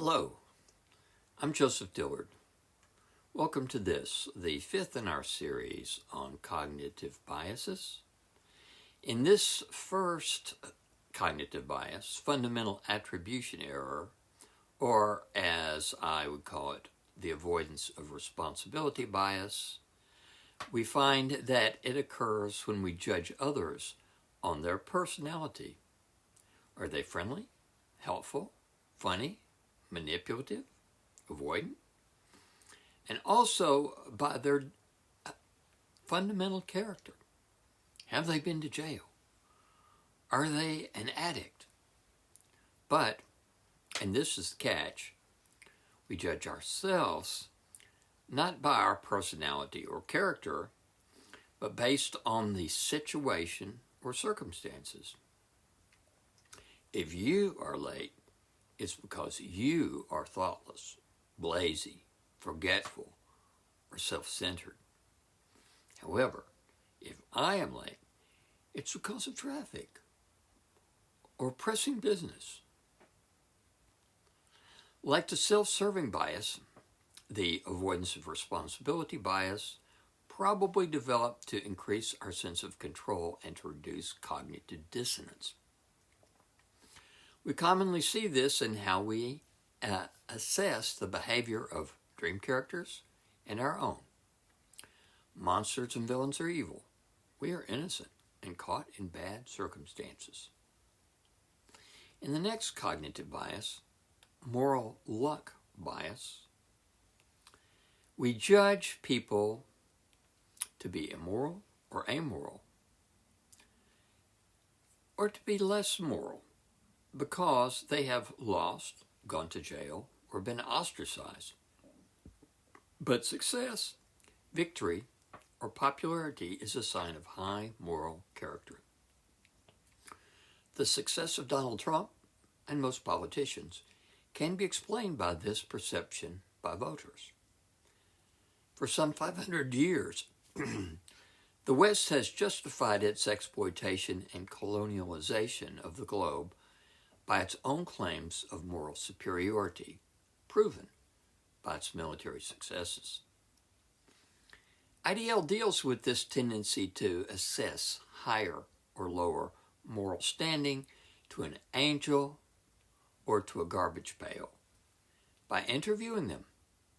Hello, I'm Joseph Dillard. Welcome to this, the fifth in our series on cognitive biases. In this first cognitive bias, fundamental attribution error, or as I would call it, the avoidance of responsibility bias, we find that it occurs when we judge others on their personality. Are they friendly, helpful, funny, manipulative, avoidant, and also by their fundamental character. Have they been to jail? Are they an addict? But, and this is the catch, we judge ourselves not by our personality or character, but based on the situation or circumstances. If you are late, it's because you are thoughtless, lazy, forgetful, or self-centered. However, if I am late, it's because of traffic or pressing business. Like the self-serving bias, the avoidance of responsibility bias probably developed to increase our sense of control and to reduce cognitive dissonance. We commonly see this in how we assess the behavior of dream characters and our own. Monsters and villains are evil. We are innocent and caught in bad circumstances. In the next cognitive bias, moral luck bias, we judge people to be immoral or amoral, or to be less moral, because they have lost, gone to jail, or been ostracized. But success, victory, or popularity is a sign of high moral character. The success of Donald Trump and most politicians can be explained by this perception by voters. For some 500 years, the West has justified its exploitation and colonialization of the globe by its own claims of moral superiority, proven by its military successes. IDL deals with this tendency to assess higher or lower moral standing to an angel or to a garbage pail by interviewing them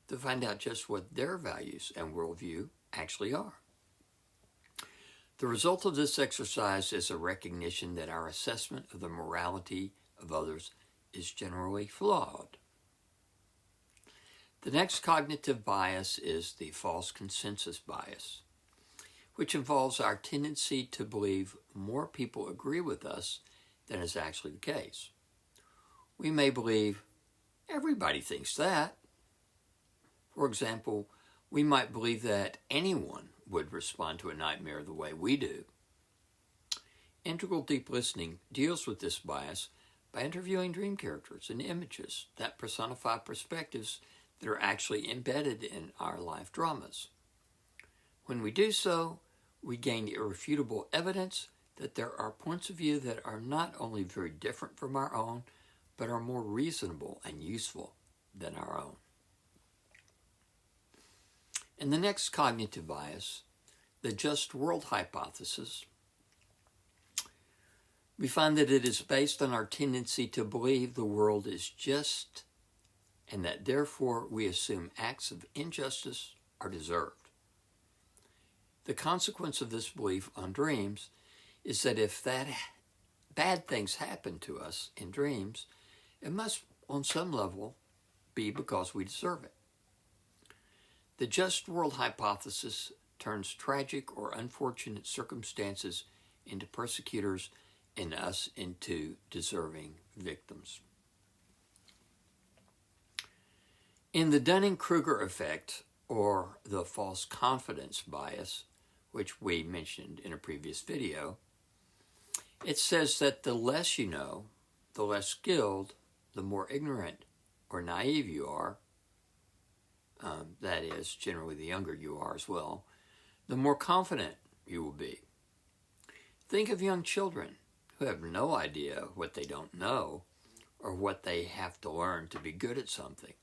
to find out just what their values and worldview actually are. The result of this exercise is a recognition that our assessment of the morality of others is generally flawed. The next cognitive bias is the false consensus bias, which involves our tendency to believe more people agree with us than is actually the case. We may believe everybody thinks that. For example, we might believe that anyone would respond to a nightmare the way we do. Integral deep listening deals with this bias by interviewing dream characters and images that personify perspectives that are actually embedded in our life dramas. When we do so, we gain irrefutable evidence that there are points of view that are not only very different from our own, but are more reasonable and useful than our own. In the next cognitive bias, the just world hypothesis, we find that it is based on our tendency to believe the world is just and that therefore we assume acts of injustice are deserved. The consequence of this belief on dreams is that if bad things happen to us in dreams, it must on some level be because we deserve it. The just world hypothesis turns tragic or unfortunate circumstances into persecutors and us into deserving victims. In the Dunning-Kruger Effect, or the false confidence bias, which we mentioned in a previous video, it says that the less you know, the less skilled, the more ignorant or naive you are, that is, generally the younger you are as well, the more confident you will be. Think of young children who have no idea what they don't know or what they have to learn to be good at something.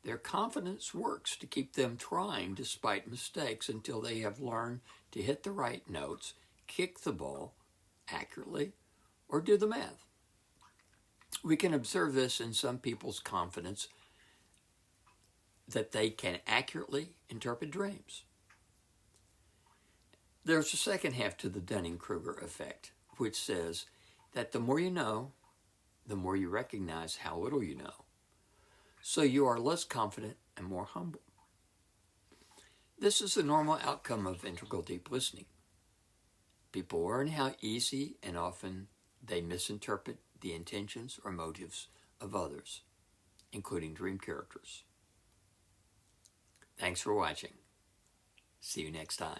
Their confidence works to keep them trying despite mistakes until they have learned to hit the right notes, kick the ball accurately, or do the math. We can observe this in some people's confidence that they can accurately interpret dreams. There's a second half to the Dunning-Kruger Effect, which says that the more you know, the more you recognize how little you know. So you are less confident and more humble. This is the normal outcome of integral deep listening. People learn how easy and often they misinterpret the intentions or motives of others, including dream characters. Thanks for watching. See you next time.